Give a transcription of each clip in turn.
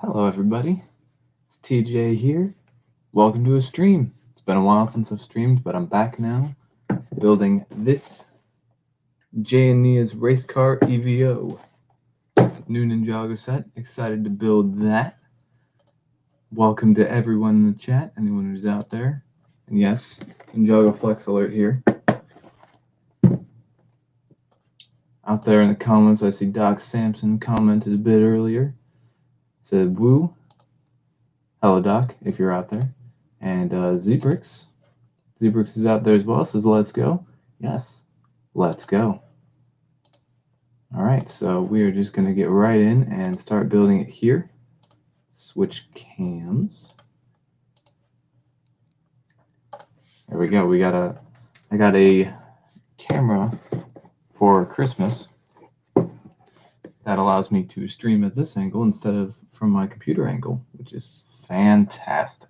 Hello everybody, it's TJ here. Welcome to a stream. It's been a while since I've streamed, but I'm back now building this Jay and Nia's race car EVO new Ninjago set. Excited to build that. Welcome to everyone in the chat, anyone who's out there. And yes, Ninjago Flex alert here. Out there in the comments, I see Doc Sampson commented a bit earlier. Said woo. Hello Doc, if you're out there. And Zebrix is out there as well, says let's go. Yes, let's go. All right, so we are just going to get right in and start building it here. Switch cams. There we go. I got a camera for Christmas that allows me to stream at this angle instead of from my computer angle, which is fantastic.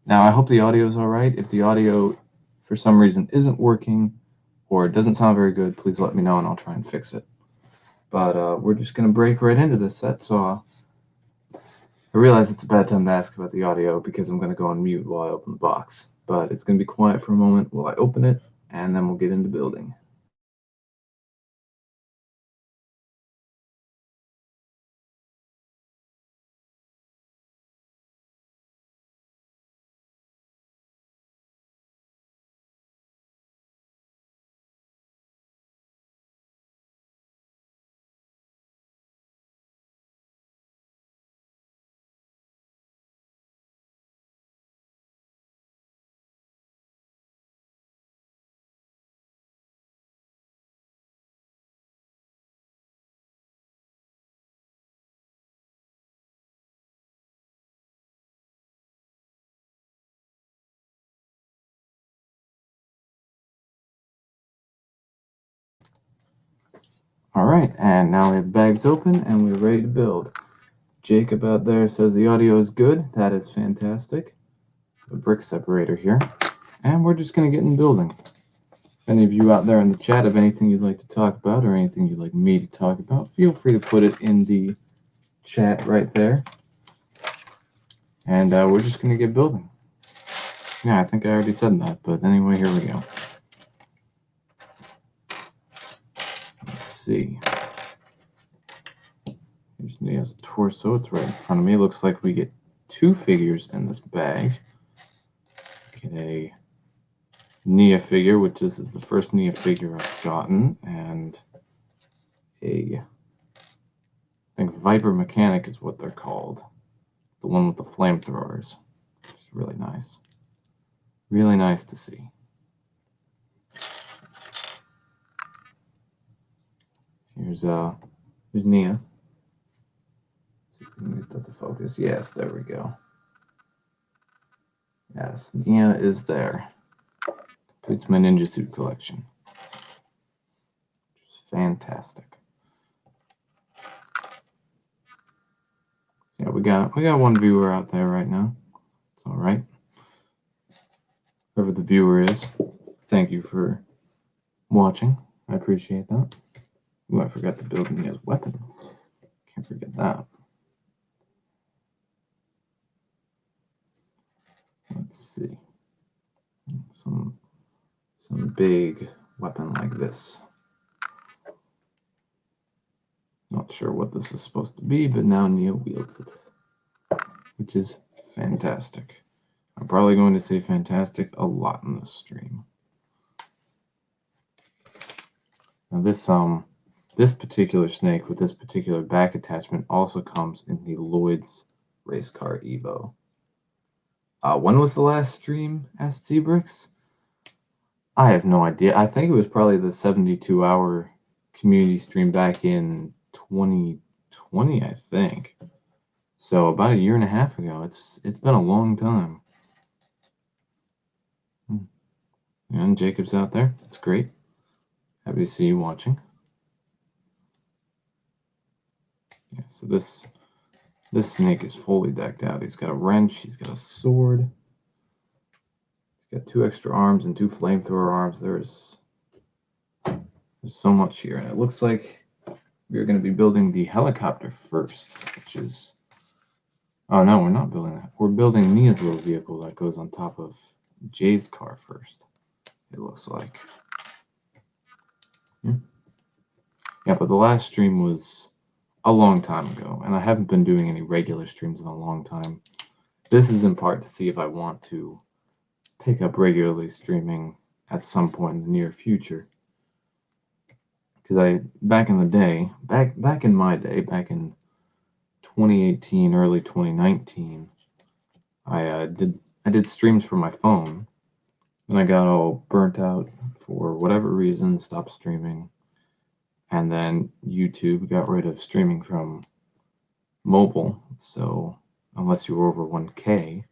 Now, I hope the audio is all right. If the audio for some reason isn't working or it doesn't sound very good, please let me know and I'll try and fix it. But we're just going to break right into this set. So I realize it's a bad time to ask about the audio because I'm going to go on mute while I open the box. But it's going to be quiet for a moment while I open it, and then we'll get into building. All right, and now we have the bags open and we're ready to build. Jacob out there says the audio is good. That is fantastic. A brick separator here. And we're just going to get in building. If any of you out there in the chat have anything you'd like to talk about or anything you'd like me to talk about, feel free to put it in the chat right there. And we're just going to get building. Yeah, I think I already said that, but anyway, here we go. Let's see. Here's Nia's torso. It's right in front of me. It looks like we get 2 figures in this bag. Get a Nia figure, which this is the first Nia figure I've gotten, and I think Viper Mechanic is what they're called. The one with the flamethrowers. It's really nice. Really nice to see. Here's Nia. See if we can get that to focus. Yes, there we go. Yes, Nia is there. Completes my ninja suit collection. Which is fantastic. Yeah, we got one viewer out there right now. It's all right. Whoever the viewer is, thank you for watching. I appreciate that. Ooh, I forgot to build Nia's weapon. Can't forget that. Let's see. Some big weapon like this. Not sure what this is supposed to be, but now Nia wields it, which is fantastic. I'm probably going to say fantastic a lot in this stream. Now this particular snake with this particular back attachment also comes in the Lloyd's race car EVO. When was the last stream? Asked Zebrix. I have no idea. I think it was probably the 72-hour community stream back in 2020, I think. So about a year and a half ago. It's been a long time. And Jacob's out there. It's great. Happy to see you watching. Yeah, so this snake is fully decked out. He's got a wrench. He's got a sword. He's got 2 extra arms and 2 flamethrower arms. There's so much here. And it looks like we're going to be building the helicopter first, which is Oh no, we're not building that. We're building Nia's little vehicle that goes on top of Jay's car first, it looks like. Yeah, but the last stream was a long time ago, and I haven't been doing any regular streams in a long time. This is in part to see if I want to pick up regularly streaming at some point in the near future. Because back in the day, back in my day, back in 2018, early 2019, I did streams from my phone, and I got all burnt out for whatever reason, stopped streaming, and then YouTube got rid of streaming from mobile. So unless you were over 1K,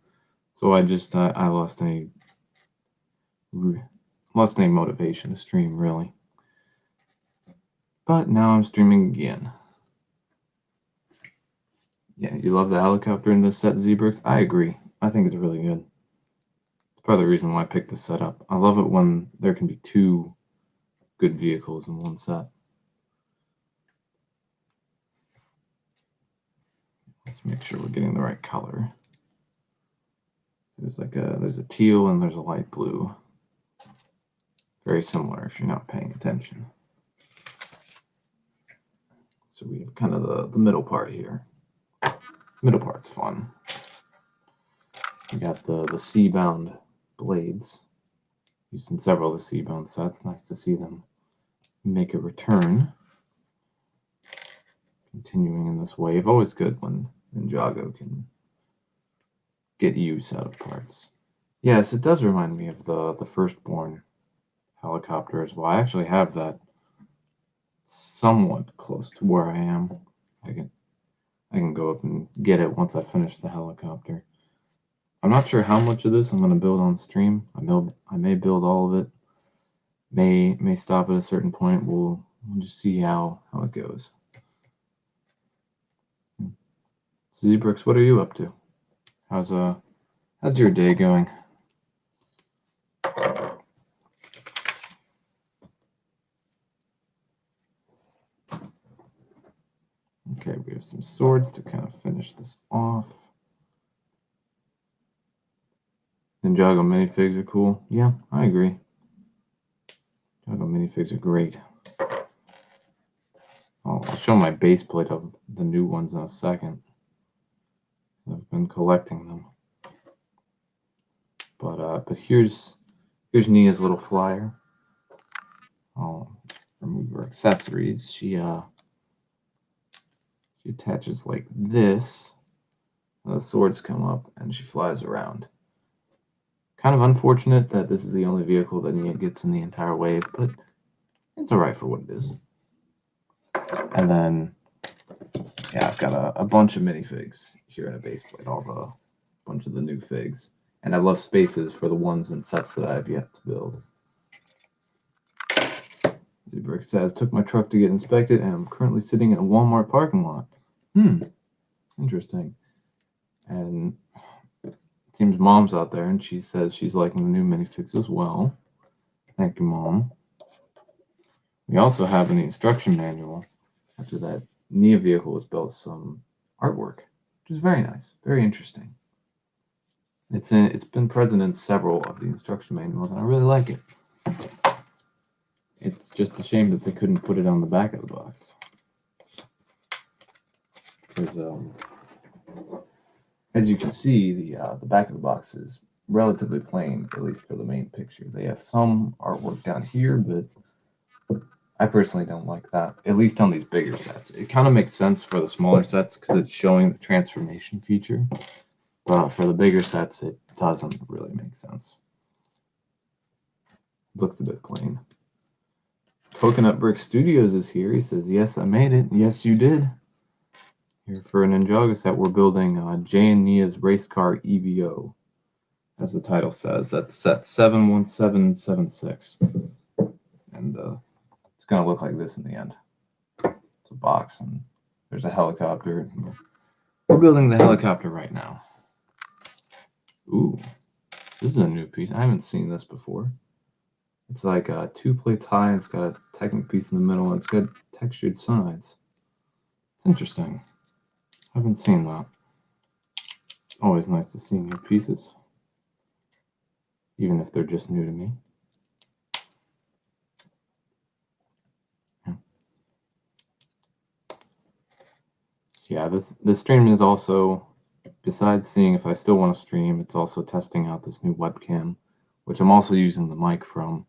so I just I lost any motivation to stream really. But now I'm streaming again. Yeah, you love the helicopter in this set, Zebrix? I agree. I think it's really good. It's part of the reason why I picked this set up. I love it when there can be two good vehicles in one set. Let's make sure we're getting the right color. There's a teal and there's a light blue. Very similar if you're not paying attention. So we have kind of the middle part here. Middle part's fun. We got the sea-bound blades used in several of the sea-bound sets. Nice to see them make a return. Continuing in this wave. Always good when Ninjago can get use out of parts. Yes, it does remind me of the Firstborn helicopter as well. I actually have that somewhat close to where I am. I can go up and get it once I finish the helicopter. I'm not sure how much of this I'm going to build on stream. I may build all of it. May stop at a certain point. We'll just see how it goes. Zebrix, what are you up to? How's your day going? Okay, we have some swords to kind of finish this off. Ninjago minifigs are cool. Yeah, I agree. Ninjago minifigs are great. I'll show my base plate of the new ones in a second. I've been collecting them. But here's Nia's little flyer. I'll remove her accessories. She attaches like this. The swords come up and she flies around. Kind of unfortunate that this is the only vehicle that Nia gets in the entire wave, but it's alright for what it is. And then, yeah, I've got a bunch of minifigs here in a base plate, bunch of the new figs. And I love spaces for the ones and sets that I have yet to build. Zebrix says, took my truck to get inspected and I'm currently sitting in a Walmart parking lot. Interesting. And it seems Mom's out there and she says she's liking the new minifigs as well. Thank you, Mom. We also have in the instruction manual, after that Nia vehicle was built, some artwork, which is very nice, very interesting. It's been present in several of the instruction manuals, and I really like it. It's just a shame that they couldn't put it on the back of the box, because as you can see, the back of the box is relatively plain, at least for the main picture. They have some artwork down here, but I personally don't like that, at least on these bigger sets. It kind of makes sense for the smaller sets because it's showing the transformation feature, but for the bigger sets, it doesn't really make sense. It looks a bit plain. Coconut Brick Studios is here. He says, yes, I made it. Yes, you did. Here for a Ninjago set, we're building Jay and Nia's race car EVO, as the title says. That's set 71776. And it's going to look like this in the end. It's a box, and there's a helicopter. We're building the helicopter right now. Ooh, this is a new piece. I haven't seen this before. It's like 2 plates high, and it's got a Technic piece in the middle, and it's got textured sides. It's interesting. I haven't seen that. Always nice to see new pieces, even if they're just new to me. Yeah, this stream is also, besides seeing if I still want to stream, it's also testing out this new webcam, which I'm also using the mic from.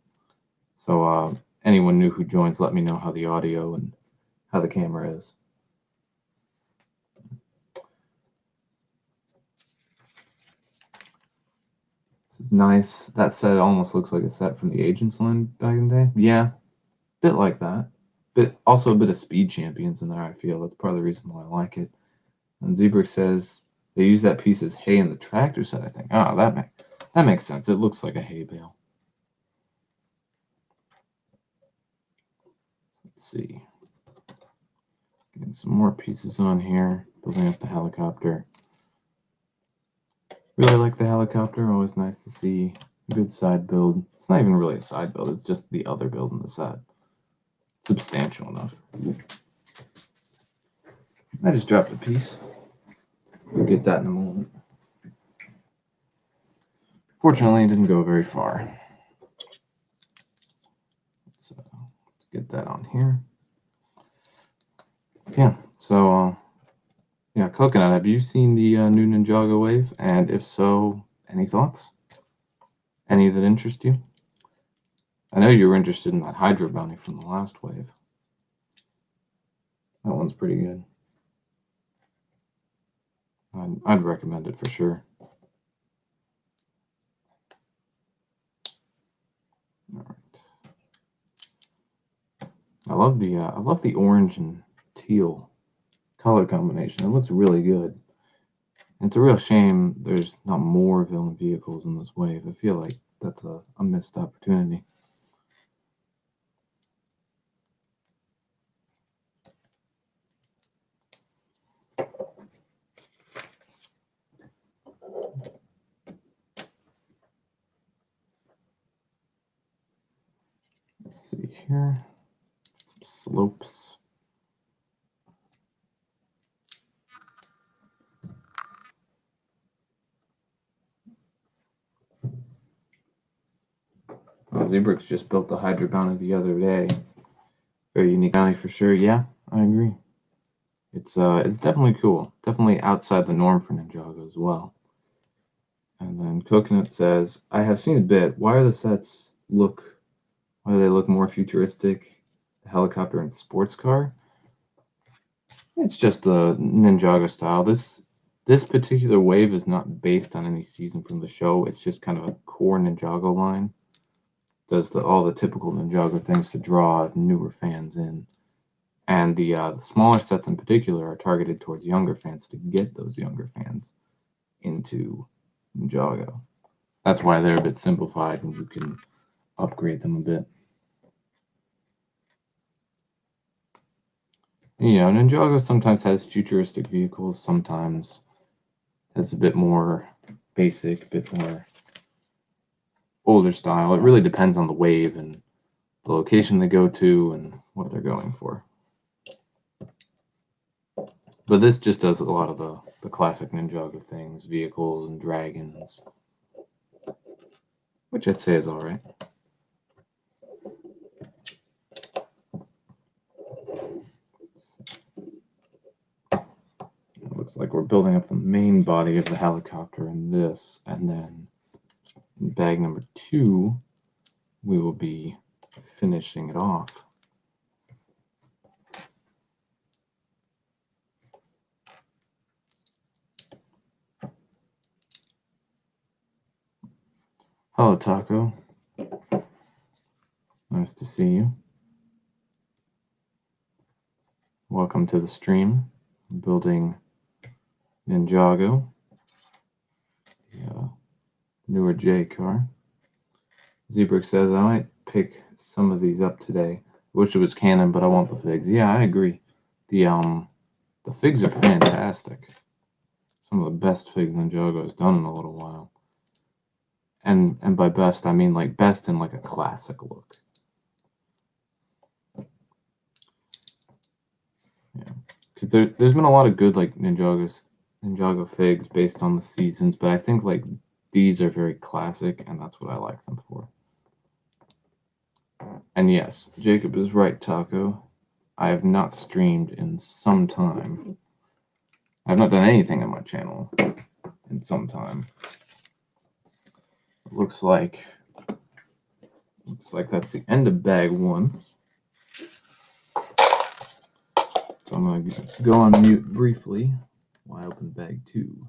So anyone new who joins, let me know how the audio and how the camera is. This is nice. That set almost looks like a set from the Agents line back in the day. Yeah, bit like that. But also a bit of Speed Champions in there, I feel. That's part of the reason why I like it. And Zebrick says they use that piece as hay in the tractor set, I think. Oh, that makes sense. It looks like a hay bale. Let's see. Getting some more pieces on here. Building up the helicopter. Really like the helicopter. Always nice to see a good side build. It's not even really a side build. It's just the other build in the set. Substantial enough. I just dropped a piece. We'll get that in a moment. Fortunately, it didn't go very far. Let's get that on here. Yeah, so yeah, Coconut, have you seen the new Ninjago wave? And if so, any thoughts? Any that interest you? I know you were interested in that Hydra bounty from the last wave. That one's pretty good. I'd recommend it for sure. All right. I love the orange and teal color combination. It looks really good. It's a real shame there's not more villain vehicles in this wave. I feel like that's a missed opportunity. Let's see here. Some slopes. Zebrick's just built the Hydra bounty the other day. Very unique bounty for sure. Yeah, I agree. It's definitely cool. Definitely outside the norm for Ninjago as well. And then Coconut says, I have seen a bit. Why do they look more futuristic? The helicopter and sports car? It's just the Ninjago style. This particular wave is not based on any season from the show. It's just kind of a core Ninjago line. Does all the typical Ninjago things to draw newer fans in. And the smaller sets in particular are targeted towards younger fans to get those younger fans into Ninjago. That's why they're a bit simplified and you can upgrade them a bit. You know, Ninjago sometimes has futuristic vehicles, sometimes has a bit more basic, a bit more older style. It really depends on the wave and the location they go to and what they're going for. But this just does a lot of the classic Ninjago things, vehicles and dragons, which I'd say is all right. It looks like we're building up the main body of the helicopter in this, and then in bag number 2, we will be finishing it off. Hello, Taco. Nice to see you. Welcome to the stream. I'm building Ninjago, the newer J car. Zebrick says, I might pick some of these up today. Wish it was canon, but I want the figs. Yeah, I agree. The figs are fantastic. Some of the best figs Ninjago's done in a little while. And by best, I mean like best in like a classic look. Yeah, because there's been a lot of good like Ninjagos Ninjago figs based on the seasons, but I think like these are very classic, and that's what I like them for. And yes, Jacob is right, Taco. I have not streamed in some time. I have not done anything on my channel in some time. It looks like that's the end of bag 1. So I'm going to go on mute briefly while I open bag 2.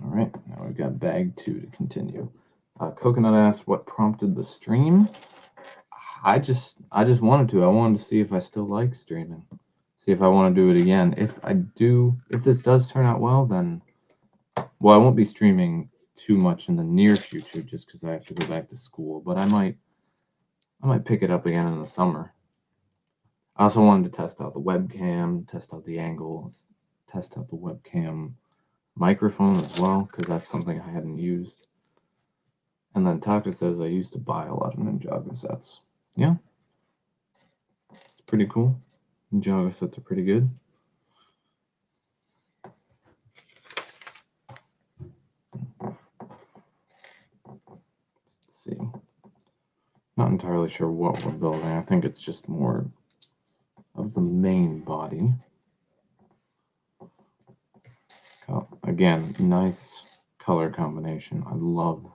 All right, now we've got bag 2 to continue. Coconut asked what prompted the stream. I just wanted to. I wanted to see if I still like streaming. See if I want to do it again. If this does turn out well, then I won't be streaming too much in the near future just because I have to go back to school. But I might pick it up again in the summer. I also wanted to test out the webcam, test out the angles, test out the webcam microphone as well, because that's something I hadn't used. And then Taka says I used to buy a lot of Ninjago sets. Yeah, it's pretty cool. Ninjago sets are pretty good. Let's see. Not entirely sure what we're building. I think it's just more of the main body. Again, nice color combination. I love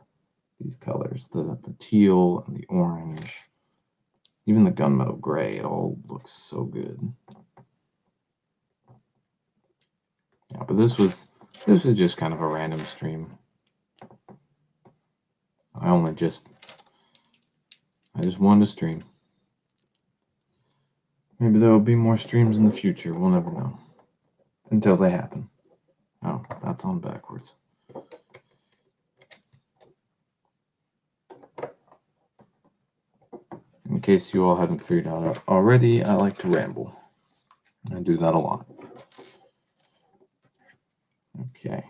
these colors. The teal and the orange. Even the gunmetal gray, it all looks so good. Yeah, but this was just kind of a random stream. I just wanted to stream. Maybe there will be more streams in the future. We'll never know. Until they happen. Oh, that's on backwards. In case you all haven't figured out already, I like to ramble. I do that a lot. Okay.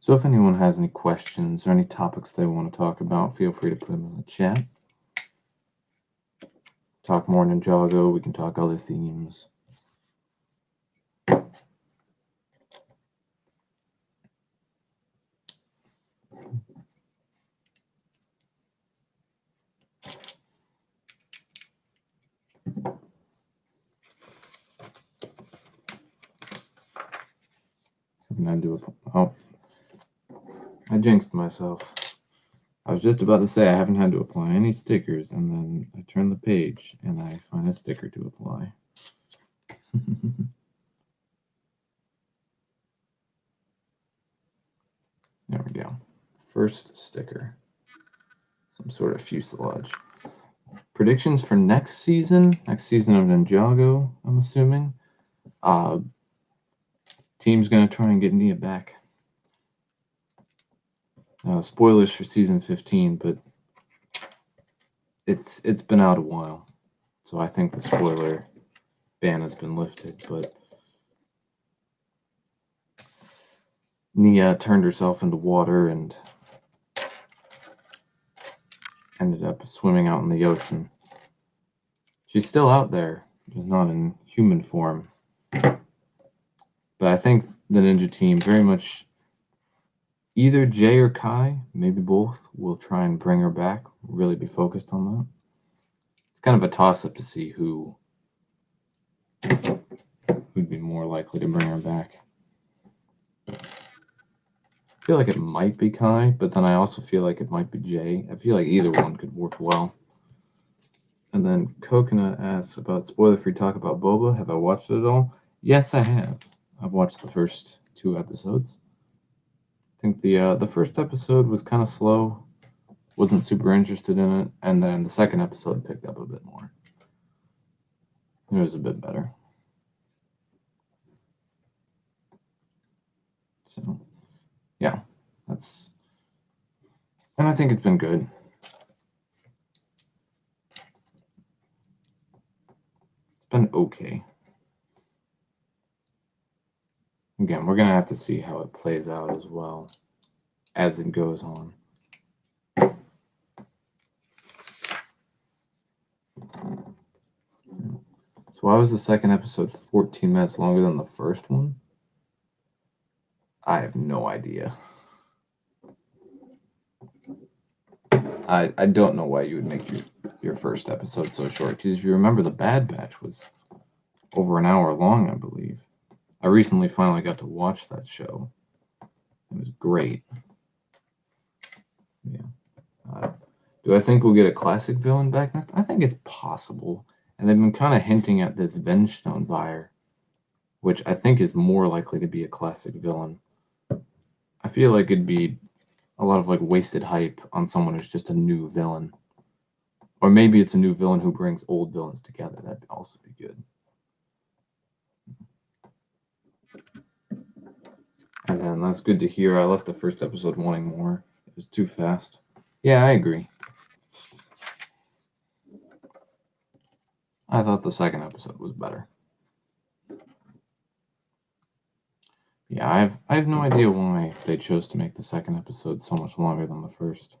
So if anyone has any questions or any topics they want to talk about, feel free to put them in the chat. Talk more Ninjago, we can talk other themes. I jinxed myself. I was just about to say I haven't had to apply any stickers, and then I turn the page and I find a sticker to apply. There we go. First sticker. Some sort of fuselage. Predictions for next season of Ninjago, I'm assuming. Team's going to try and get Nia back. Spoilers for season 15, but it's been out a while, so I think the spoiler ban has been lifted. But Nia turned herself into water and ended up swimming out in the ocean. She's still out there, just not in human form. But I think the Ninja team very much, either Jay or Kai, maybe both, will try and bring her back, really be focused on that. It's kind of a toss-up to see who'd be more likely to bring her back. I feel like it might be Kai, but then I also feel like it might be Jay. I feel like either one could work well. And then Coconut asks about spoiler-free talk about Boba. Have I watched it at all? Yes, I have. I've watched the first 2 episodes. I think the first episode was kind of slow. Wasn't super interested in it. And then the second episode picked up a bit more. It was a bit better. So, yeah, and I think it's been good. It's been okay. Again, we're going to have to see how it plays out as well as it goes on. So why was the second episode 14 minutes longer than the first one? I have no idea. I don't know why you would make your first episode so short, because if you remember, the Bad Batch was over an hour long, I believe. I recently finally got to watch that show. It was great. Yeah. Do I think we'll get a classic villain back next? I think it's possible. And they've been kind of hinting at this Vengestone buyer, which I think is more likely to be a classic villain. I feel like it'd be a lot of like wasted hype on someone who's just a new villain. Or maybe it's a new villain who brings old villains together. That'd also be good. And then that's good to hear. I left the first episode wanting more. It was too fast. Yeah, I agree. I thought the second episode was better. Yeah, I have no idea why they chose to make the second episode so much longer than the first.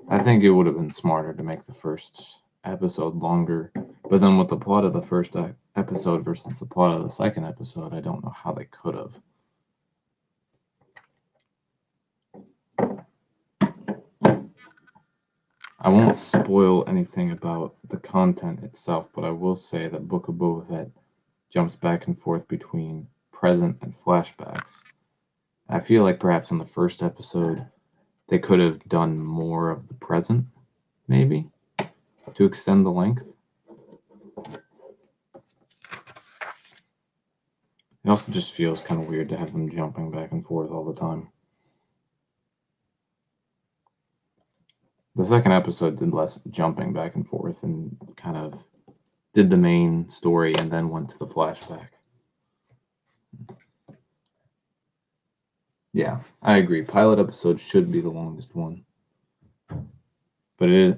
I think it would have been smarter to make the first episode longer, but then with the plot of the first episode versus the plot of the second episode, I don't know how they could have. I won't spoil anything about the content itself, but I will say that Book of Boba Fett jumps back and forth between present and flashbacks. I feel like perhaps in the first episode, they could have done more of the present, maybe, to extend the length. It also just feels kind of weird to have them jumping back and forth all the time. The second episode did less jumping back and forth and kind of did the main story and then went to the flashback. Yeah, I agree. Pilot episode should be the longest one. But it is,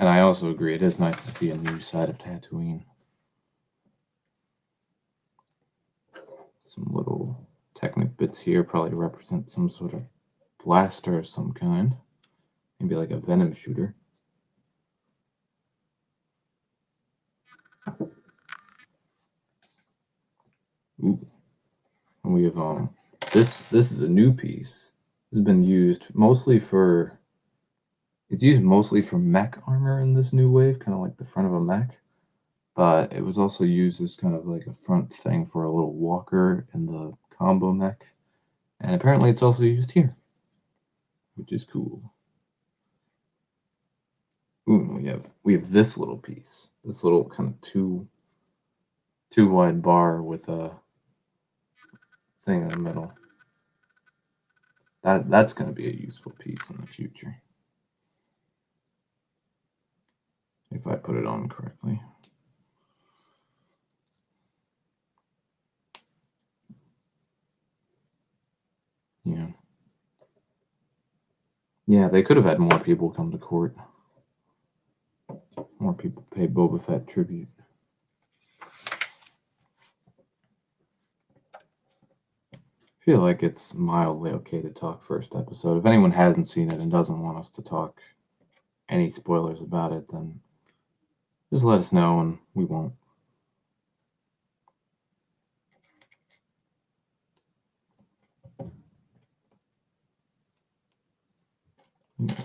and I also agree, it is nice to see a new side of Tatooine. Some little Technic bits here probably represent some sort of blaster of some kind. Maybe like a venom shooter. Ooh. And we have this is a new piece. This has been used mostly for mech armor in this new wave, kind of like the front of a mech. But it was also used as kind of like a front thing for a little walker in the combo mech. And apparently it's also used here, which is cool. Ooh, we have this little piece, this little kind of two wide bar with a thing in the middle. That's going to be a useful piece in the future if I put it on correctly. Yeah. Yeah, they could have had more people come to court. More people pay Boba Fett tribute. I feel like it's mildly okay to talk first episode. If anyone hasn't seen it and doesn't want us to talk any spoilers about it, then just let us know and we won't. Looks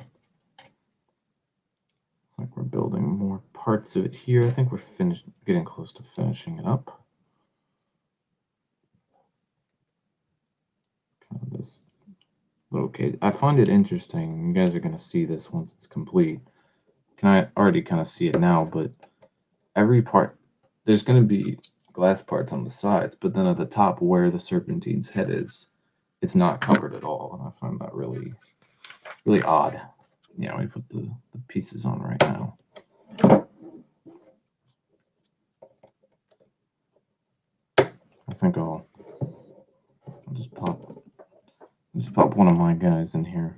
like we're building more parts of it here. I think we're getting close to finishing it up. Kind of this little cage. I find it interesting. You guys are going to see this once it's complete. Can I already kind of see it now? But every part, there's going to be glass parts on the sides, but then at the top where the Serpentine's head is, it's not covered at all, and I find that really, really odd. Yeah, we put the pieces on right now. think I'll just pop one of my guys in here.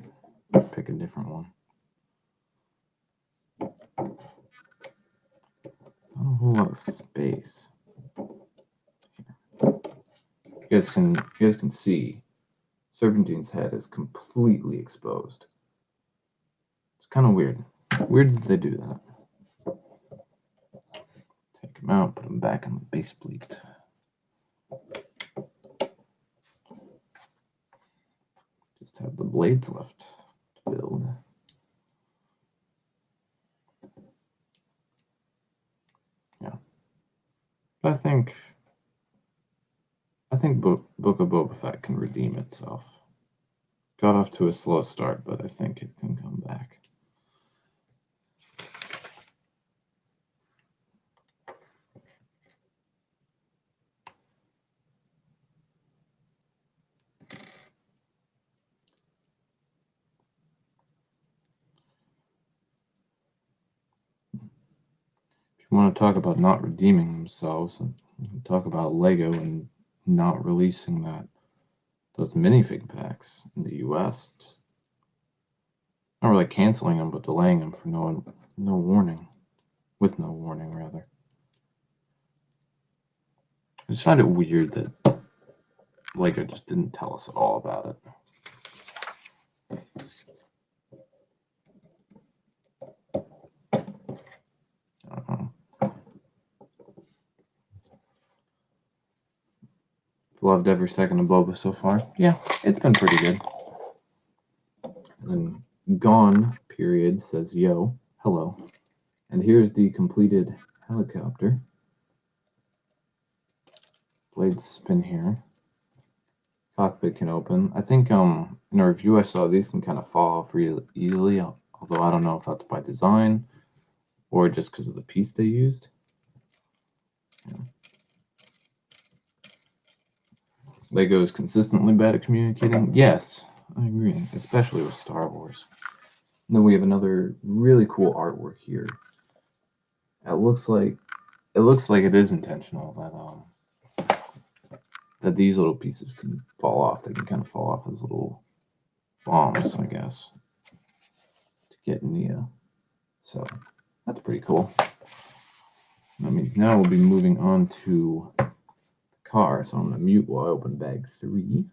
Pick a different one. Not a whole lot of space. You guys can see Serpentine's head is completely exposed. It's kind of weird. Weird that they do that. Take him out, put him back on the base plate. Just have the blades left to build. Yeah. But I think Book of Boba Fett can redeem itself. Got off to a slow start, but I think it can come back. If you want to talk about not redeeming themselves, we can talk about Lego and not releasing those minifig packs in the US. Just not really canceling them, but delaying them for no warning. With no warning, rather. I just find it weird that Lego just didn't tell us at all about it. Loved every second of Boba so far. Yeah, it's been pretty good. And Gone period says yo, hello. And here's the completed helicopter. Blades spin here. Cockpit can open. I think in a review I saw these can kind of fall off really easily, although I don't know if that's by design or just because of the piece they used. Yeah. Lego is consistently bad at communicating. Yes, I agree, especially with Star Wars. And then we have another really cool artwork here. It looks like it is intentional that these little pieces can fall off. They can kind of fall off as little bombs, I guess, to get Nia. So that's pretty cool. That means now we'll be moving on to the car. So I'm going to mute while I open bag 3.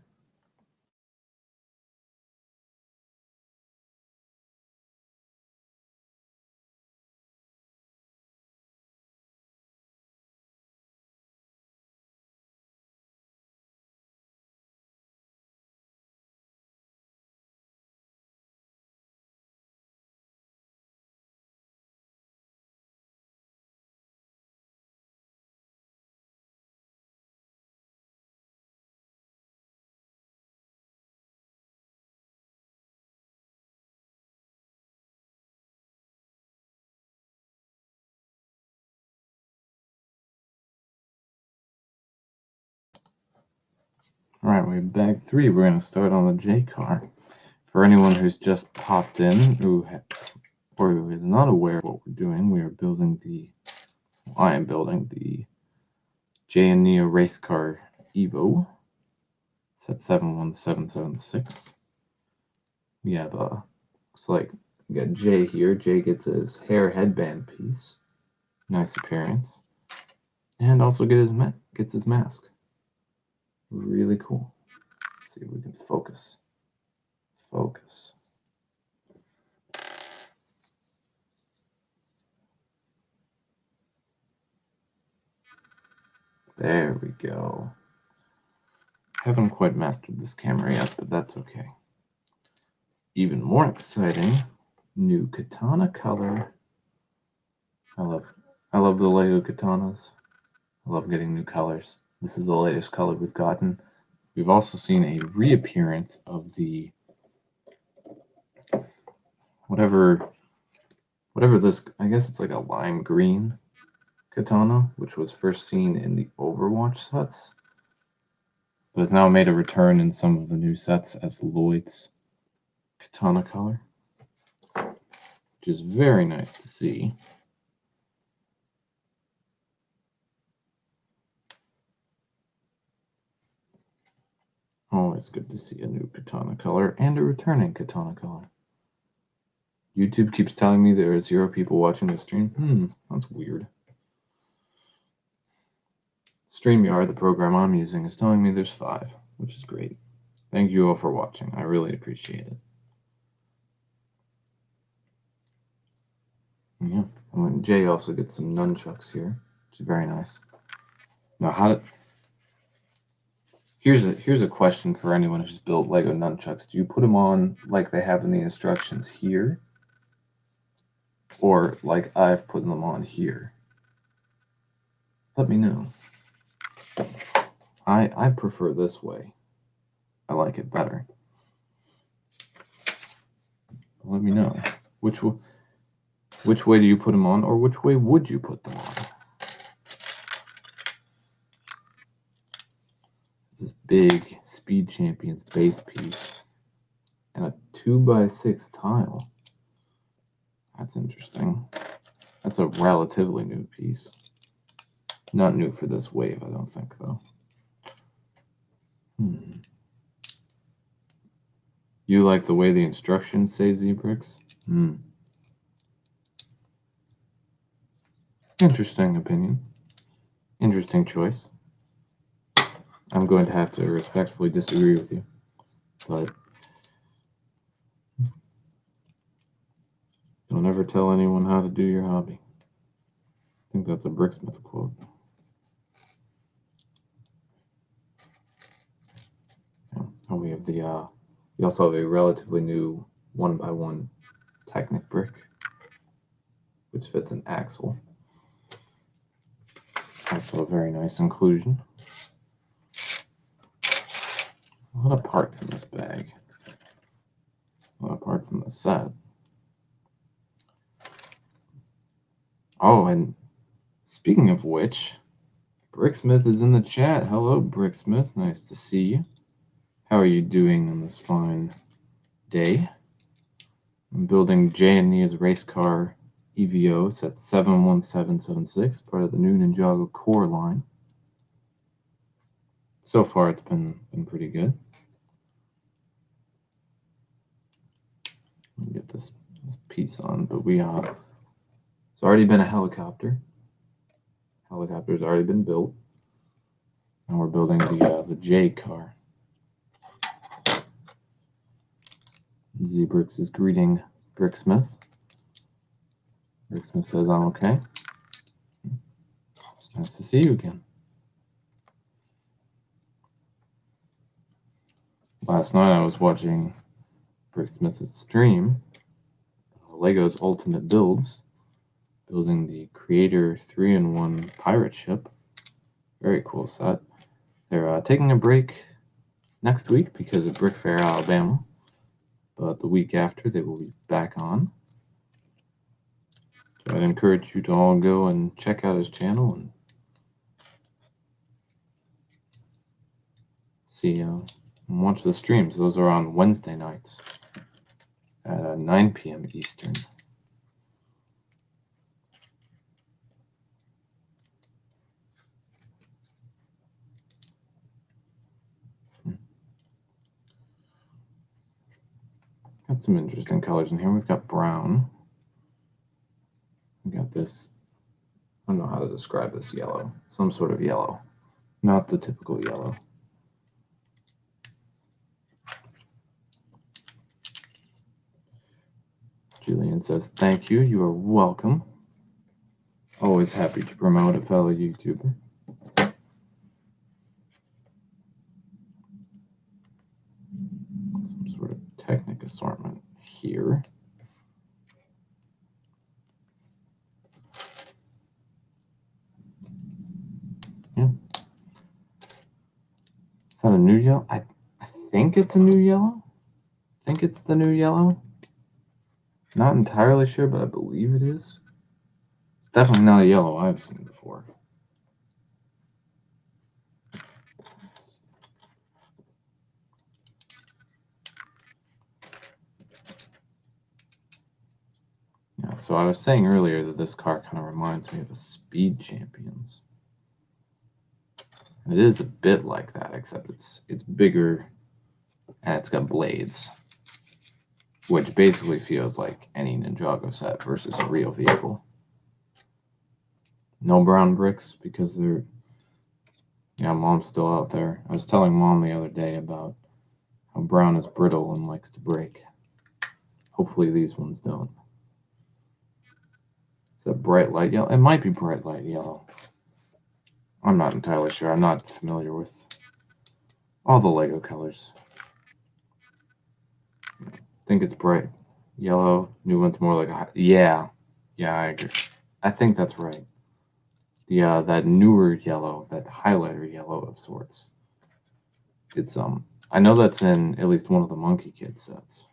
All right, we have bag 3. We're going to start on the J car. For anyone who's just popped in or who is not aware of what we're doing, I am building the J and Nia race car EVO. It's at 71776. We have looks like we got Jay here. Jay gets his hair headband piece. Nice appearance. And also gets his mask. Really cool. Let's see if we can focus. Focus. There we go. Haven't quite mastered this camera yet, but that's okay. Even more exciting, new katana color. I love the Lego katanas. I love getting new colors. This is the latest color we've gotten. We've also seen a reappearance of the whatever this, I guess it's like a lime green katana, which was first seen in the Overwatch sets, but has now made a return in some of the new sets as Lloyd's katana color, which is very nice to see. Always good to see a new katana color and a returning katana color. YouTube keeps telling me there are 0 people watching the stream. That's weird. StreamYard, the program I'm using, is telling me there's 5, which is great. Thank you all for watching. I really appreciate it. Yeah, and Jay also gets some nunchucks here, which is very nice. Now, here's a question for anyone who's built Lego nunchucks. Do you put them on like they have in the instructions here, or like I've put them on here? Let me know. I prefer this way. I like it better. Let me know which way do you put them on, or which way would you put them on? This big Speed Champions base piece and a 2x6 tile. That's interesting. That's a relatively new piece. Not new for this wave, I don't think, though. You like the way the instructions say Z-Bricks? Interesting opinion. Interesting choice. I'm going to have to respectfully disagree with you, but don't ever tell anyone how to do your hobby. I think that's a Bricksmith quote. And we have we also have a relatively new 1x1 Technic brick, which fits an axle. Also a very nice inclusion. A lot of parts in this bag. A lot of parts in the set. Oh, and speaking of which, Bricksmith is in the chat. Hello, Bricksmith. Nice to see you. How are you doing on this fine day? I'm building Jay and Nia's race car EVO set 71776, part of the new Ninjago core line. So far, it's been pretty good. Let me get this piece on, but it's already been a helicopter. Helicopter's already been built, and we're building the J car. Z-Bricks is greeting Bricksmith. Bricksmith says, I'm okay. It's nice to see you again. Last night I was watching Bricksmith's stream, Lego's Ultimate Builds, building the Creator 3-in-1 pirate ship. Very cool set. They're taking a break next week because of Brick Fair, Alabama, but the week after they will be back on. So I'd encourage you to all go and check out his channel and see and watch the streams. Those are on Wednesday nights at 9 p.m. Eastern. Got some interesting colors in here. We've got brown. We got this, I don't know how to describe this yellow. Some sort of yellow. Not the typical yellow. Julian says, thank you. You are welcome. Always happy to promote a fellow YouTuber. Some sort of Technic assortment here. Yeah. Is that a new yellow? I think it's a new yellow. I think it's the new yellow. Not entirely sure, but I believe it is. It's definitely not a yellow I've seen before. Yeah, so I was saying earlier that this car kind of reminds me of a Speed Champions. And it is a bit like that, except it's bigger and it's got blades, which basically feels like any Ninjago set versus a real vehicle. No brown bricks because they're, yeah, Mom's still out there. I was telling Mom the other day about how brown is brittle and likes to break. Hopefully these ones don't. It's a bright light yellow. It might be bright light yellow. I'm not entirely sure. I'm not familiar with all the Lego colors. I think it's bright yellow. New one's more like a, yeah, I agree. I think that's right. The that newer yellow, that highlighter yellow of sorts. It's I know that's in at least one of the Monkey Kid sets.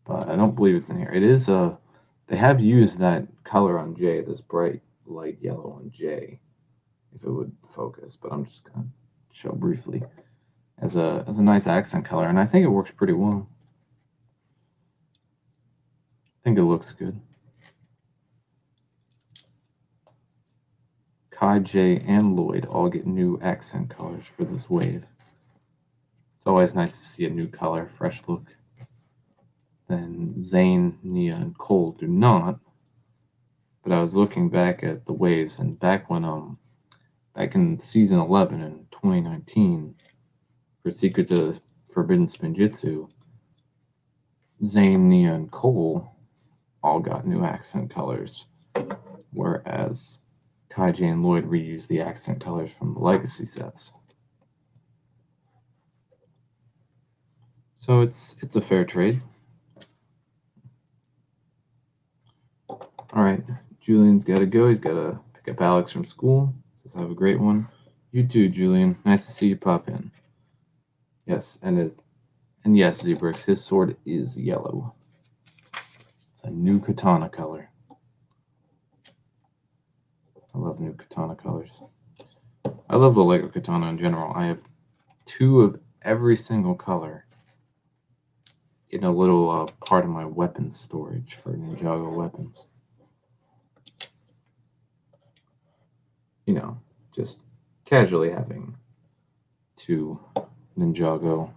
But I don't believe it's in here. It is they have used that color on J, this bright light yellow on J, if it would focus, but I'm just gonna show briefly as a nice accent color, and I think it works pretty well. I think it looks good. Kai, Jay, and Lloyd all get new accent colors for this wave. It's always nice to see a new color, fresh look. Then Zane, Nia, and Cole do not. But I was looking back at the waves, and back in season 11 in 2019 for Secrets of Forbidden Spinjitzu, Zane, Nia, and Cole all got new accent colors, whereas Kai, Jay, and Lloyd reused the accent colors from the Legacy sets. So it's a fair trade. All right, Julian's got to go. He's got to pick up Alex from school. Says have a great one. You too, Julian. Nice to see you pop in. Yes, and yes, Zebrix, his sword is yellow. It's a new katana color. I love new katana colors. I love the Lego katana in general. I have 2 of every single color in a little part of my weapons storage for Ninjago weapons. You know, just casually having 2 Ninjago.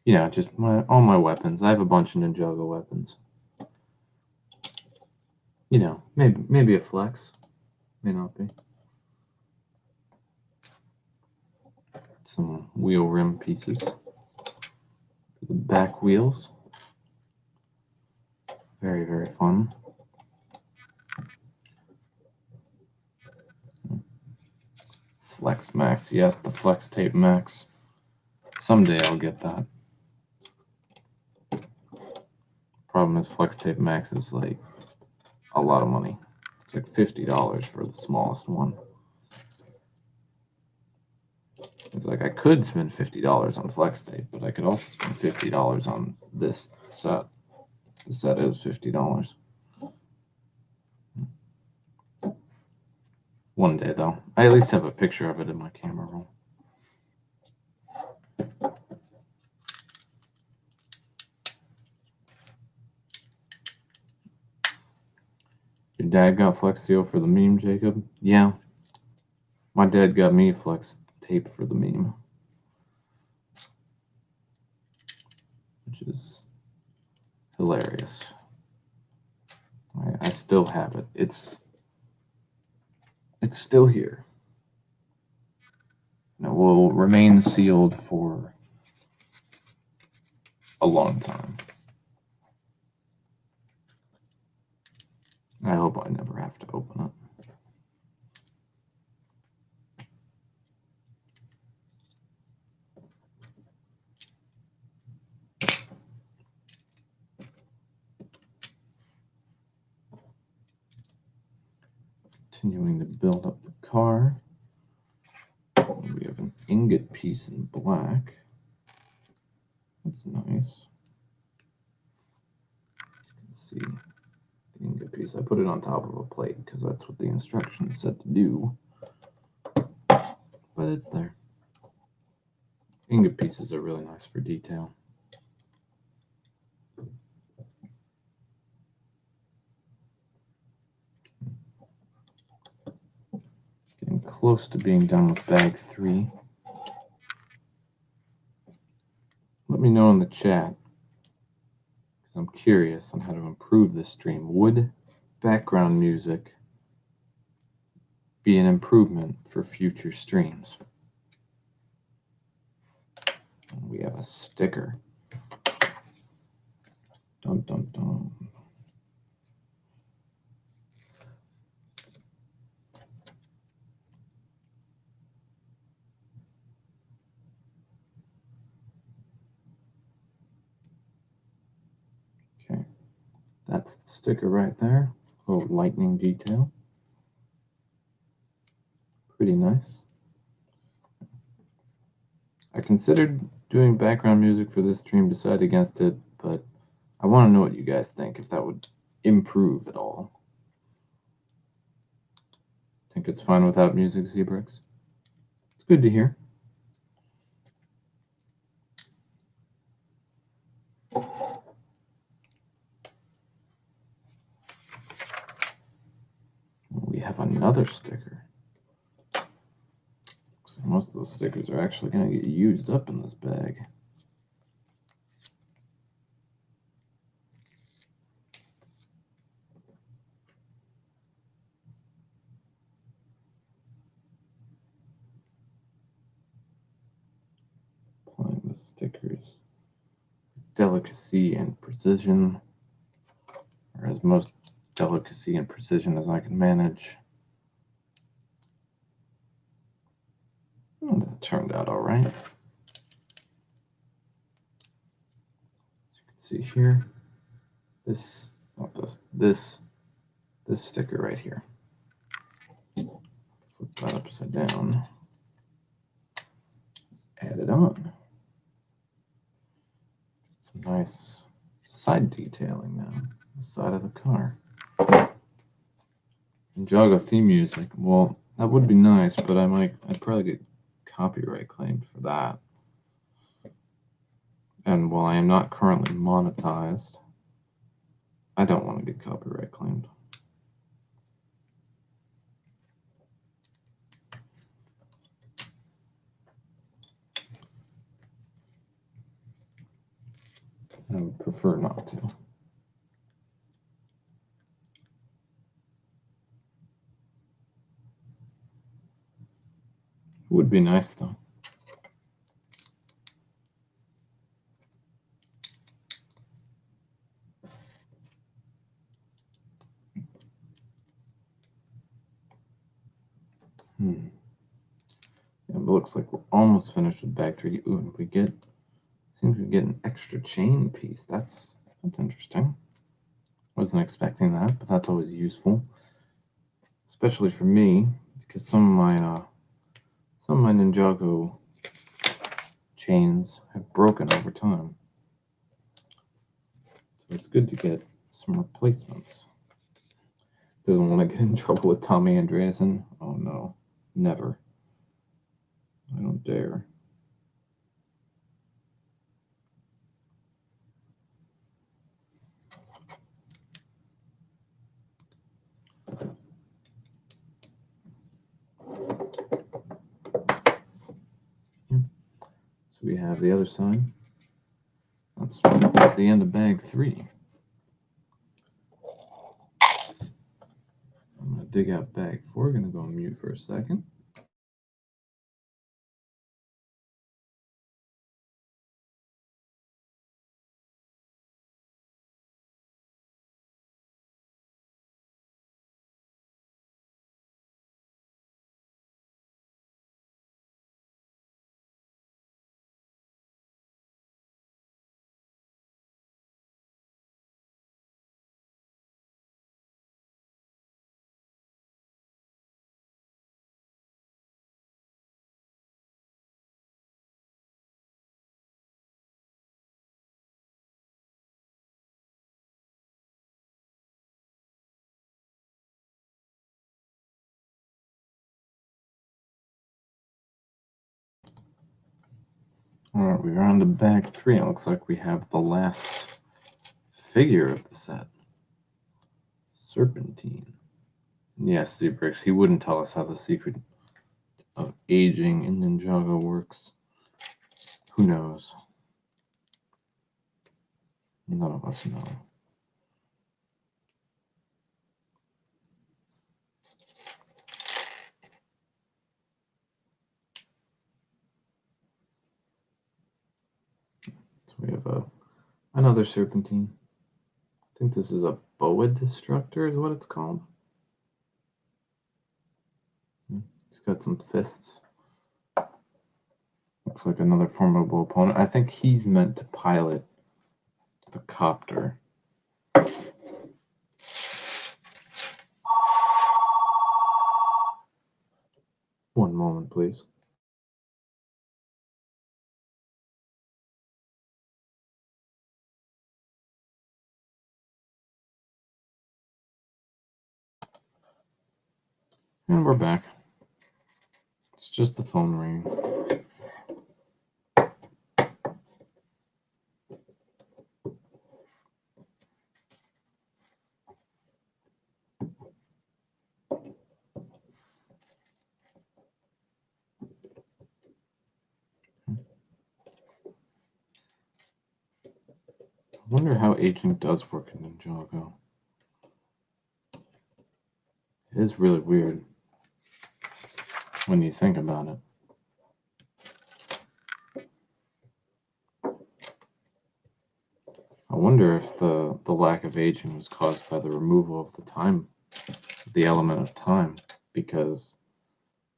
You know, just all my weapons. I have a bunch of Ninjago weapons. You know, maybe a flex. May not be. Some wheel rim pieces. The back wheels. Very, very fun. Flex Max. Yes, the Flex Tape Max. Someday I'll get that. Problem is Flex Tape Max is like a lot of money. It's like $50 for the smallest one. It's like I could spend $50 on Flex Tape, but I could also spend $50 on this set. The set is $50. One day, though. I at least have a picture of it in my camera roll. Your dad got Flex Seal for the meme, Jacob? Yeah. My dad got me Flex Tape for the meme. Which is hilarious. I still have it. It's still here. And it will remain sealed for a long time. I hope I never have to open it. Continuing to build up the car. We have an ingot piece in black. That's nice. You can see the ingot piece. I put it on top of a plate because that's what the instructions said to do. But it's there. Ingot pieces are really nice for detail. close to being done with bag 3. Let me know in the chat, because I'm curious on how to improve this stream. Would background music be an improvement for future streams? And we have a sticker. Dun dun dun. Okay, that's the sticker right there. Little lightning detail. Pretty nice. I considered doing background music for this stream, decided against it, but I want to know what you guys think, if that would improve at all. Think it's fine without music, Zebrix? It's good to hear. We have another sticker. So most of those stickers are actually going to get used up in this bag. Applying the stickers. Delicacy and precision, or as most delicacy and precision as I can manage. Oh, that turned out all right. As you can see here, this sticker right here. Flip that upside down. Add it on. Some nice side detailing now on the side of the car. And Jago theme music. Well, that would be nice, but I'd probably get copyright claimed for that. And while I am not currently monetized, I don't want to get copyright claimed. I would prefer not to. It would be nice though. Yeah, it looks like we're almost finished with bag 3. Ooh, and seems we get an extra chain piece. That's interesting. Wasn't expecting that, but that's always useful, especially for me, because some of my Ninjago chains have broken over time. So it's good to get some replacements. Doesn't want to get in trouble with Tommy Andreasen. Oh no, never. I don't dare. So we have the other side. That's the end of bag 3. I'm going to dig out bag 4. Going to go on mute for a second. All right, we're on to bag 3. It looks like we have the last figure of the set. Serpentine. Yes, Zebrix, he wouldn't tell us how the secret of aging in Ninjago works. Who knows? None of us know. So we have another serpentine. I think this is a boa destructor is what it's called. He's got some fists. Looks like another formidable opponent. I think he's meant to pilot the copter. One moment, please. And we're back. It's just the phone ringing. I wonder how aging does work in Ninjago. It is really weird when you think about it. I wonder if the lack of aging was caused by the removal of the element of time, because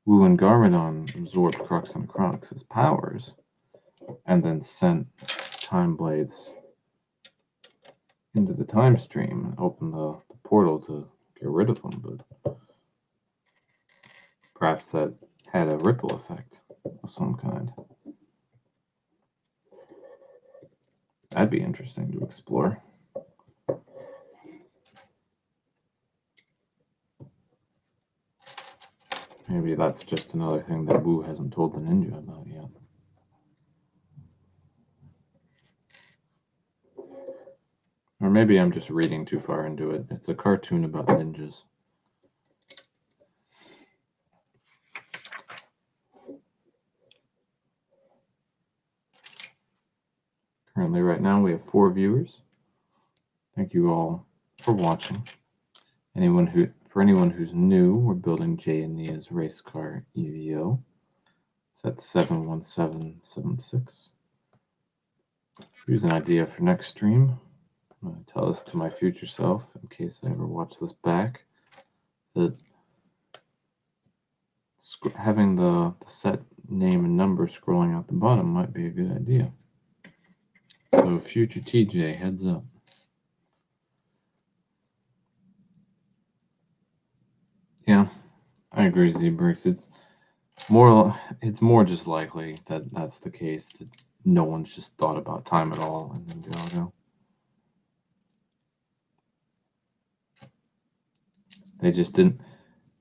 Wu and Garmadon absorbed Crux and Crux as powers, and then sent time blades into the time stream and opened the portal to get rid of them, but perhaps that had a ripple effect of some kind. That'd be interesting to explore. Maybe that's just another thing that Wu hasn't told the ninja about yet. Or maybe I'm just reading too far into it. It's a cartoon about ninjas. Currently, right now, we have 4 viewers. Thank you all for watching. For anyone who's new, we're building Jay and Nia's race car EVO. So that's 71776. Here's an idea for next stream. I'm going to tell this to my future self in case I ever watch this back, that having the set name and number scrolling out the bottom might be a good idea. So future TJ, heads up. Yeah, I agree, Z-Bricks. It's more just likely that that's the case, that no one's just thought about time at all in Ninjago. They just didn't.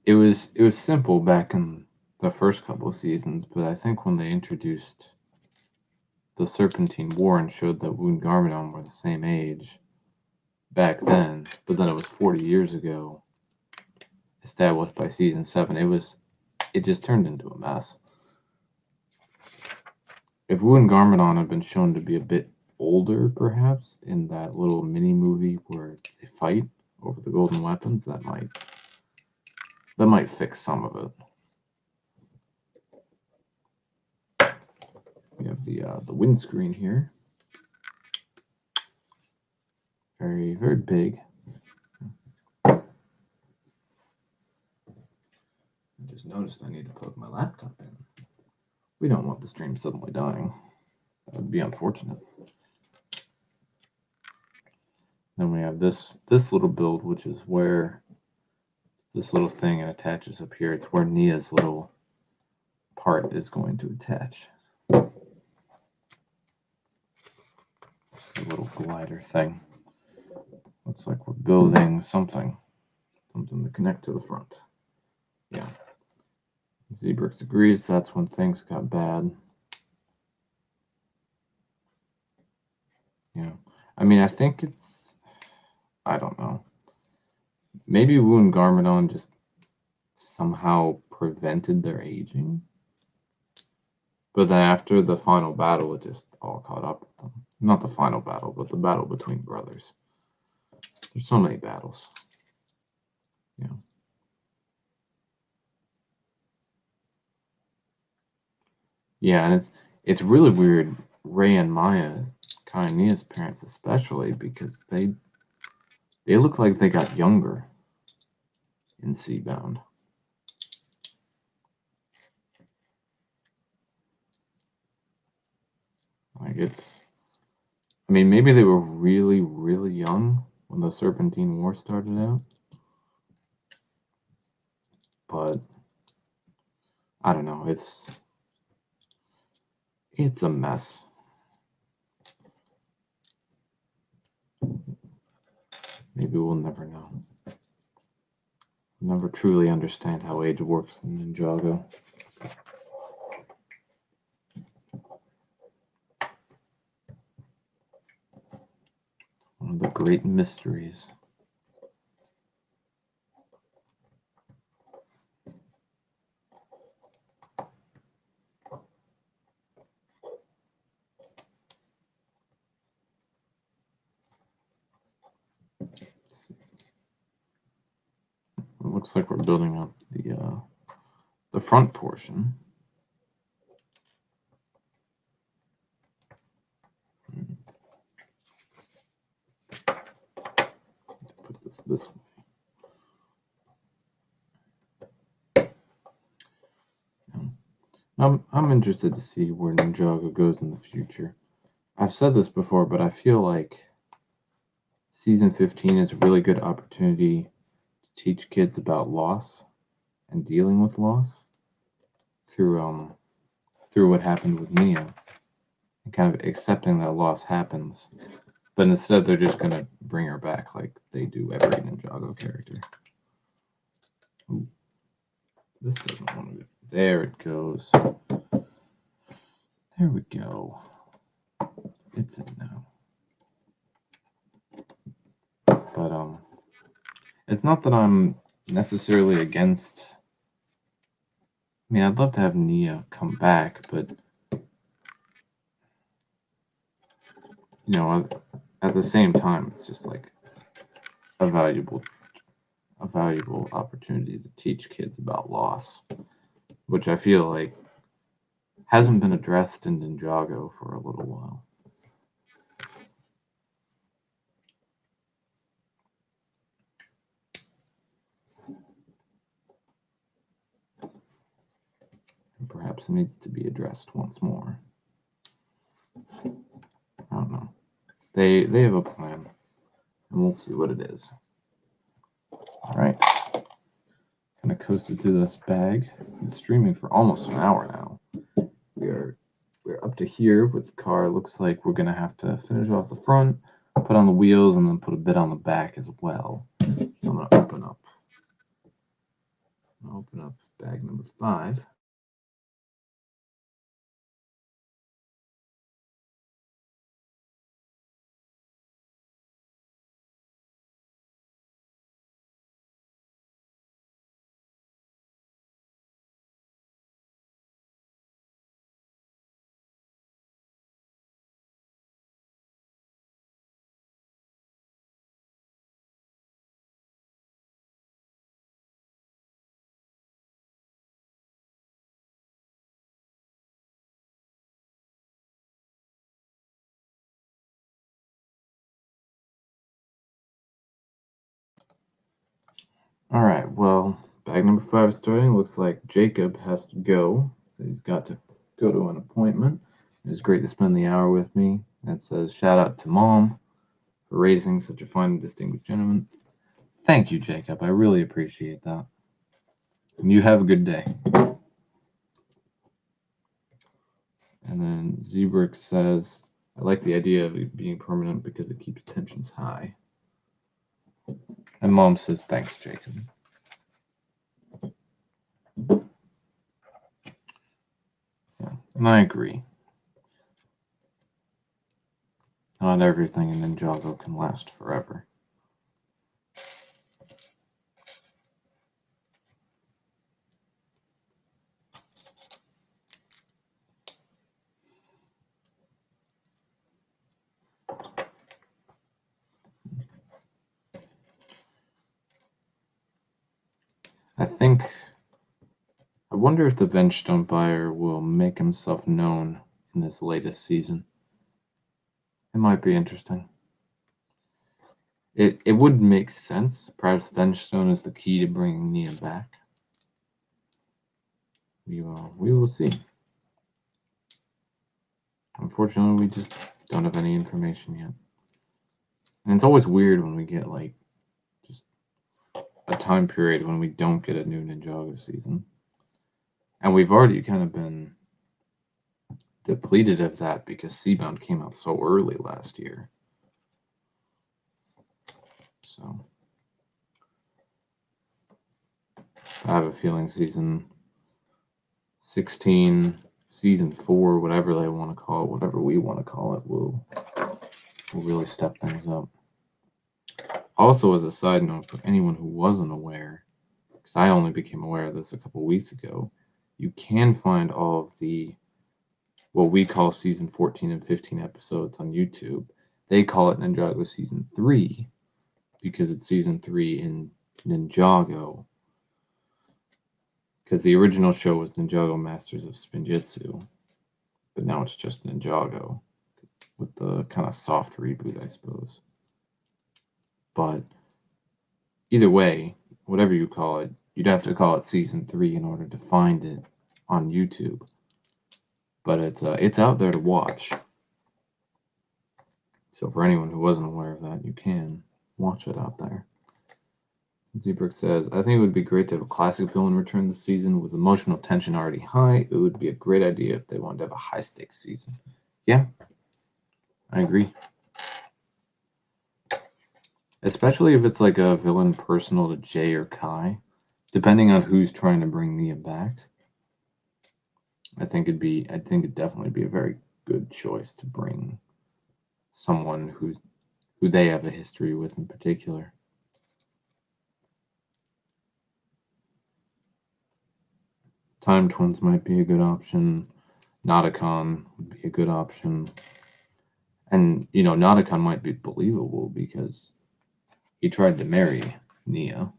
It was simple back in the first couple of seasons, but I think when they introduced the Serpentine War and showed that Wu and Garmadon were the same age back then, but then it was 40 years ago, established by season 7, it just turned into a mess. If Wu and Garmadon had been shown to be a bit older, perhaps, in that little mini movie where they fight over the golden weapons, that might fix some of it. We have the windscreen here. Very, very big. I just noticed I need to plug my laptop in. We don't want the stream suddenly dying. That would be unfortunate. Then we have this little build, which is where this little thing attaches up here. It's where Nia's little part is going to attach. The little glider thing. Looks like we're building something to connect to the front. Yeah. Z-Bricks agrees that's when things got bad. Yeah. I mean, I think I don't know. Maybe Wu and Garmadon just somehow prevented their aging. But then after the final battle, it just all caught up with them. Not the final battle, but the battle between brothers. There's so many battles. Yeah. Yeah, and it's really weird, Ray and Maya, Kai and Nia's parents especially, because they look like they got younger in Seabound. Like I mean, maybe they were really, really young when the Serpentine War started out. But I don't know, it's a mess. Maybe we'll never know. We'll never truly understand how age works in Ninjago. One of the great mysteries. It looks like we're building up the front portion. Put this way. I'm interested to see where Ninjago goes in the future. I've said this before, but I feel like Season 15 is a really good opportunity to teach kids about loss and dealing with loss through what happened with Nia, and kind of accepting that loss happens, but instead they're just gonna bring her back like they do every Ninjago character. Ooh, this doesn't want to. There it goes. There we go. It's in now. But it's not that I'm necessarily against. I mean, I'd love to have Nia come back, but at the same time, it's just like a valuable opportunity to teach kids about loss, which I feel like hasn't been addressed in Ninjago for a little while. And perhaps it needs to be addressed once more. I don't know. They have a plan, and we'll see what it is. All right. Kind of coasted through this bag. It's streaming for almost an hour now. We're up to here with the car. Looks like we're gonna have to finish off the front, put on the wheels, and then put a bit on the back as well. So I'm gonna open up bag number 5. All right, well, bag number 5 is starting. Looks like Jacob has to go, so he's got to go to an appointment. It was great to spend the hour with me. It says, shout out to Mom for raising such a fine and distinguished gentleman. Thank you, Jacob. I really appreciate that. And you have a good day. And then Zebrick says, I like the idea of it being permanent because it keeps tensions high. And Mom says, thanks, Jacob. Yeah, and I agree. Not everything in Ninjago can last forever. I wonder if the Vengestone buyer will make himself known in this latest season. It might be interesting. It would make sense. Perhaps Vengestone is the key to bringing Nia back. We will see. Unfortunately, we just don't have any information yet. And it's always weird when we get like just a time period when we don't get a new Ninjago season. And we've already kind of been depleted of that because Seabound came out so early last year. So I have a feeling season 16, season 4, whatever they want to call it, whatever we want to call it, will really step things up. Also, as a side note, for anyone who wasn't aware, because I only became aware of this a couple weeks ago, you can find all of the what we call season 14 and 15 episodes on YouTube. They call it Ninjago season 3 because it's season 3 in Ninjago. Because the original show was Ninjago Masters of Spinjitzu, but now it's just Ninjago with the kind of soft reboot, I suppose. But either way, whatever you call it, you'd have to call it season 3 in order to find it on YouTube. But it's out there to watch. So for anyone who wasn't aware of that, you can watch it out there. Zebrick says, I think it would be great to have a classic villain return this season with emotional tension already high. It would be a great idea if they wanted to have a high-stakes season. Yeah, I agree. Especially if it's like a villain personal to Jay or Kai, depending on who's trying to bring Nia back. I think it'd definitely be a very good choice to bring someone who they have a history with in particular. Time Twins might be a good option. Nauticon would be a good option. And, Nauticon might be believable because he tried to marry Nia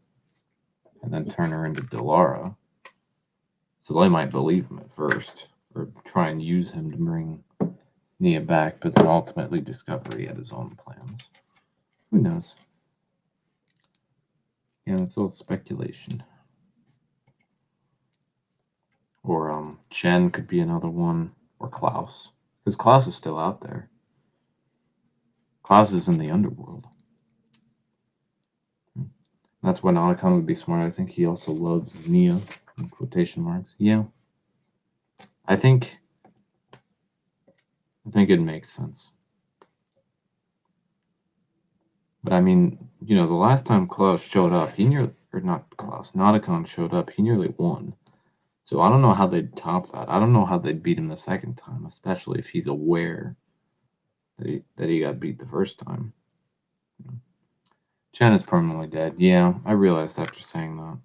and then turn her into Delara. So they might believe him at first or try and use him to bring Nia back, but then ultimately discover he had his own plans. Who knows? Yeah, it's all speculation. Or Chen could be another one, or Klaus. Because Klaus is still out there. Klaus is in the underworld. That's why Nauticon would be smart. I think he also loves Nia, in quotation marks. Yeah. I think it makes sense. But I mean, the last time Klaus showed up, Nauticon showed up, he nearly won. So I don't know how they'd top that. I don't know how they'd beat him the second time, especially if he's aware that he got beat the first time. Chen is permanently dead. Yeah, I realized after saying that.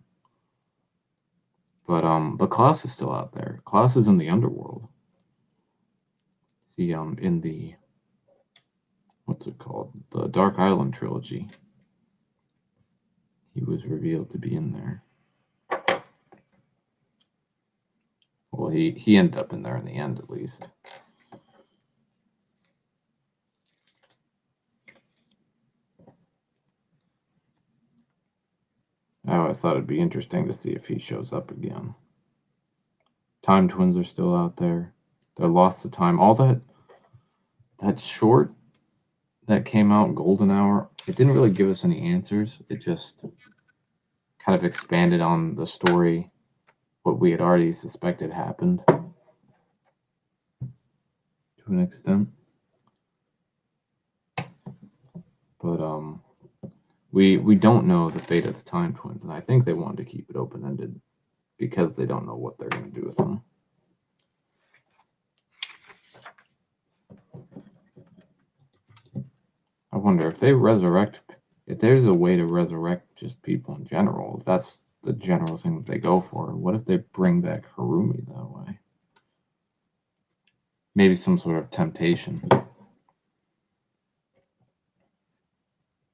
But Klaus is still out there. Klaus is in the underworld. See, in the what's it called? The Dark Island trilogy. He was revealed to be in there. Well, he ended up in there in the end, at least. I always thought it'd be interesting to see if he shows up again. Time Twins are still out there. They're Lost to Time. All that short that came out, Golden Hour, it didn't really give us any answers. It just kind of expanded on the story, what we had already suspected happened to an extent. But we don't know the fate of the Time Twins, and I think they wanted to keep it open-ended because they don't know what they're going to do with them. I wonder if there's a way to resurrect just people in general, if that's the general thing that they go for, what if they bring back Harumi that way? Maybe some sort of temptation.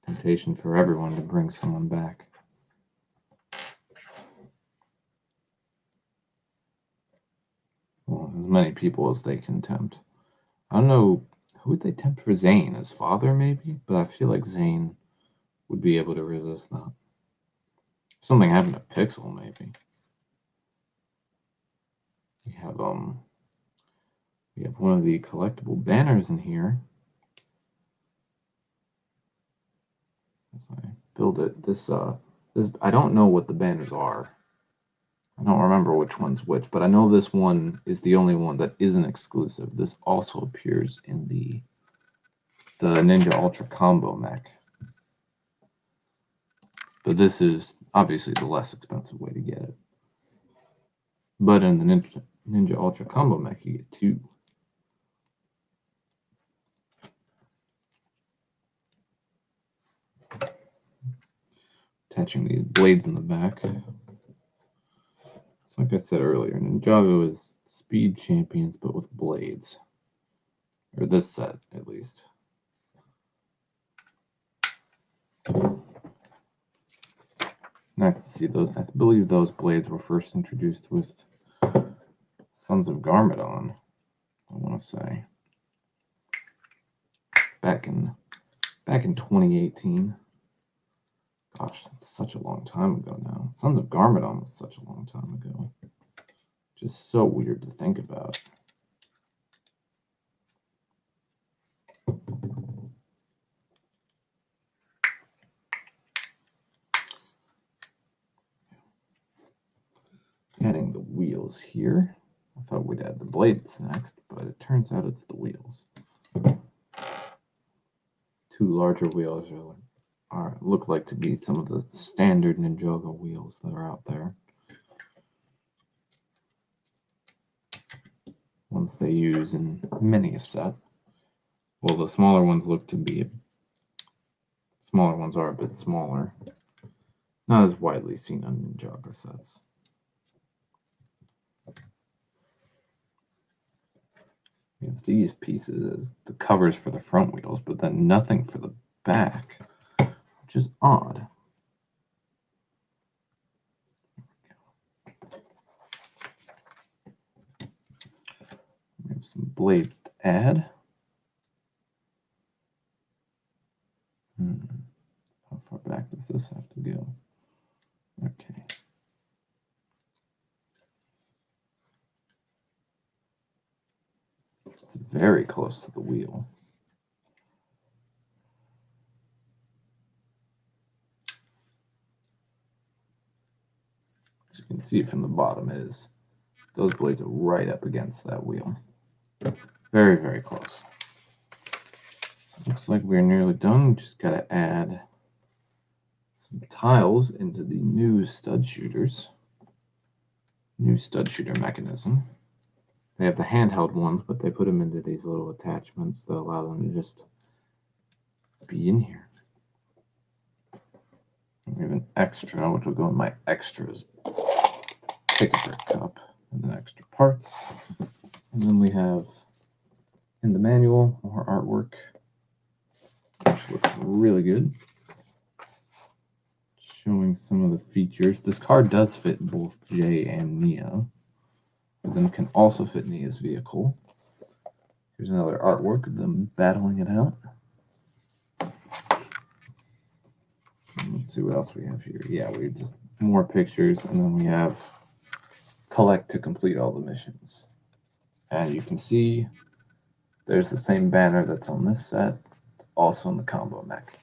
Temptation for everyone to bring someone back. as many people as they can tempt. I don't know, who would they tempt for Zane? His father, maybe? But I feel like Zane would be able to resist that. If something happened to Pixel, maybe. We have one of the collectible banners in here. As I build it, this I don't know what the banners are. I don't remember which one's which, but I know this one is the only one that isn't exclusive. This also appears in the Ninja Ultra Combo mech. But this is obviously the less expensive way to get it. But in the Ninja Ultra Combo mech, you get two. Attaching these blades in the back. It's like I said earlier, Ninjago is speed champions, but with blades. Or this set, at least. Nice to see those. I believe those blades were first introduced with Sons of Garmadon, I want to say. Back in 2018. Gosh, that's such a long time ago now. Sons of Garmadon was such a long time ago. Just so weird to think about. Adding the wheels here. I thought we'd add the blades next, but it turns out it's the wheels. Two larger wheels look like to be some of the standard Ninjago wheels that are out there. Ones they use in many a set. Well, the smaller ones look to be smaller ones are a bit smaller. Not as widely seen on Ninjago sets. We have these pieces as the covers for the front wheels, but then nothing for the back, which is odd. We have some blades to add. How far back does this have to go? Okay. It's very close to the wheel. As you can see from the bottom those blades are right up against that wheel. Very, very close. Looks like we're nearly done. Just got to add some tiles into the new stud shooters. New stud shooter mechanism. They have the handheld ones, but they put them into these little attachments that allow them to just be in here. We have an extra, which will go in my extras pick-a-brick cup, and then extra parts. And then we have, in the manual, more artwork, which looks really good. Showing some of the features. This car does fit both Jay and Nia. But then it can also fit Nia's vehicle. Here's another artwork of them battling it out. Let's see what else we have here. Yeah, we just more pictures, and then we have collect to complete all the missions. And you can see there's the same banner that's on this set. It's also in the combo mech.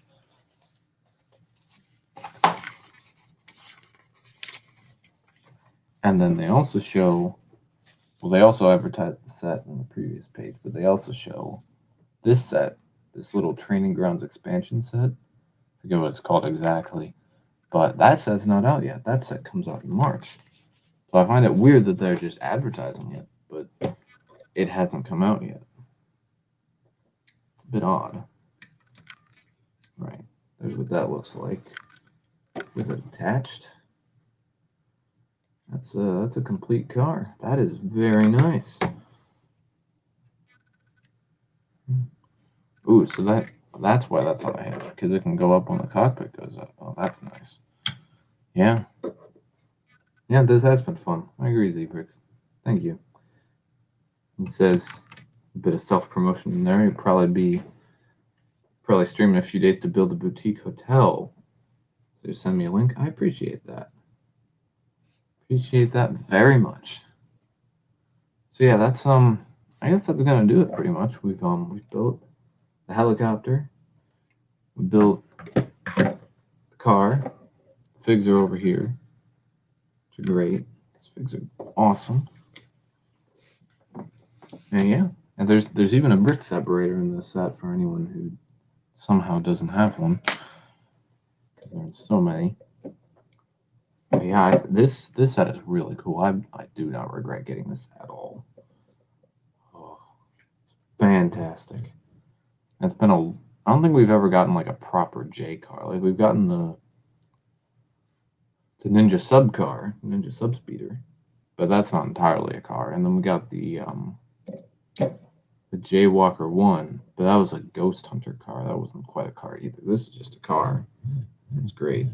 And then they also show, well, they also advertised the set on the previous page, but they also show this set, this little Training Grounds expansion set. I forget what it's called exactly, but that set's not out yet. That set comes out in March. So I find it weird that they're just advertising it, but it hasn't come out yet. It's a bit odd. Right, there's what that looks like. With it attached. That's a complete car. That is very nice. Ooh, so that's why that's on a hinge, because it can go up when the cockpit goes up. Oh, that's nice. Yeah. Yeah, this has been fun. I agree, Zebrix. Thank you. It says a bit of self-promotion in there. You'd probably streaming a few days to build a boutique hotel. So just send me a link. I appreciate that. Appreciate that very much. So yeah, that's I guess that's gonna do it pretty much. We've built the helicopter. We built the car. The figs are over here, which are great. These figs are awesome. And yeah, and there's even a brick separator in this set for anyone who somehow doesn't have one. Because there's so many. But yeah, this set is really cool. I do not regret getting this at all. Oh, it's fantastic. It's been I don't think we've ever gotten like a proper J car. Like we've gotten the Ninja Sub car, Ninja Sub Speeder, but that's not entirely a car. And then we got the Jaywalker 1, but that was a Ghost Hunter car. That wasn't quite a car either. This is just a car. It's great.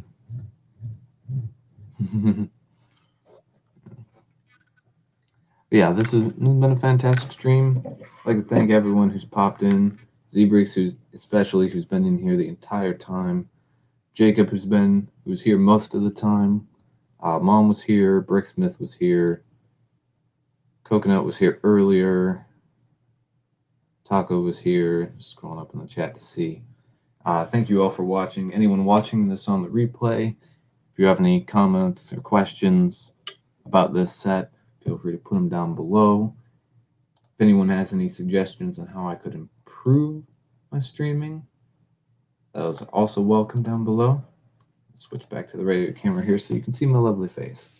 Yeah, this has been a fantastic stream. I'd like to thank everyone who's popped in. Zebrix, who's been in here the entire time. Jacob, who's here most of the time. Mom was here. Bricksmith was here. Coconut was here earlier. Taco was here. Just scrolling up in the chat to see. Thank you all for watching. Anyone watching this on the replay, if you have any comments or questions about this set, feel free to put them down below. If anyone has any suggestions on how I could improve my streaming, those are also welcome down below. Switch back to the regular camera here so you can see my lovely face.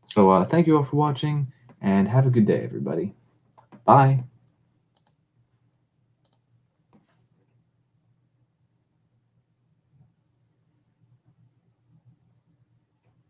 So thank you all for watching, and have a good day, everybody. Bye.